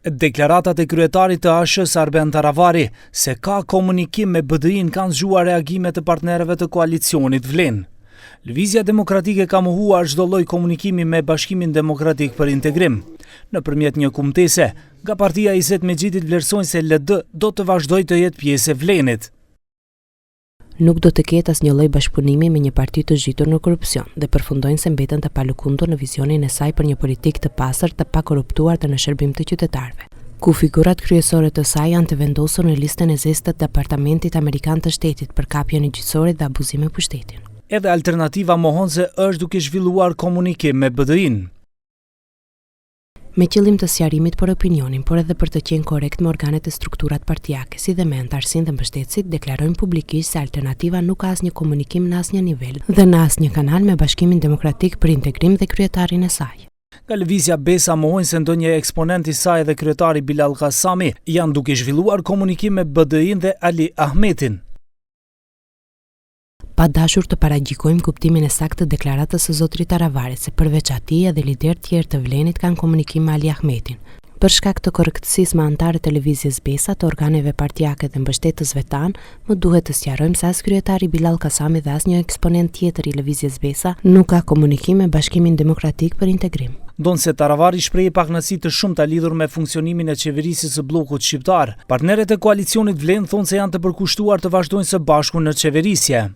Deklaratat e kryetarit të ASH-s Arben Taravari se ka komunikim me BDI-n kanë zgjuar reagimet e partnerëve të koalicionit vlen. Lëvizja Demokratike ka mohuar çdo lloj komunikimi me Bashkimin Demokratik për Integrim. Nëpërmjet një kumtese, nga partia e Iset Mexhitit vlerësojnë se LD do të vazhdojë të jetë pjesë e vlenit. Nuk do të ketë asnjë lloj bashkëpunimi me një parti të zhitur në korrupsion dhe përfundojnë se mbeten të palëkundur në vizionin e saj për një politikë të pastër të pakorruptuar dhe në shërbim të qytetarëve, ku figurat kryesore të saj janë të vendosur në listën e zezë të Departamentit Amerikan të Shtetit për kapjen e gjyqësorit dhe abuzime pushtetin. Edhe alternativa mohon se është duke zhvilluar komunikim me BDI-n. Me qëllim të sqarimit për opinionin, por edhe për të qenë korrekt me organet e strukturat partijake, si dhe me antarësinë dhe mbështetësit, deklarojnë publikisht se alternativa nuk ka asnjë komunikim në asnjë nivel dhe në asnjë kanal me Bashkimin Demokratik për Integrim dhe kryetarin e saj. Nga lëvizja Besa mohojnë se ndonjë eksponent i saj dhe kryetari Bilal Kasami janë duke zhvilluar komunikim me BDI-n dhe Ali Ahmetin. Pa dashur të paragjikojmë kuptimin e saktë të deklaratës së zotrit Taravarit se përveç atij edhe lider tjerë të vlenit kanë komunikim me Ali Ahmetin. Për shkak të korrektësisë me antarët e televizjes Besa, të organeve partijake dhe mbështetësve tanë, më duhet të sqarojmë se as kryetari Bilal Kasami dhe as një eksponent tjetër i lëvizjes Besa nuk ka komunikim me Bashkimin Demokratik për Integrim. Ndonse Taravari shprehej pakënaqësi të shumta lidhur me funksionimin e qeverisë së bllokut shqiptar, partnerët e koalicionit vlen thonë se janë të përkushtuar të vazhdojnë së bashku në qeverisje.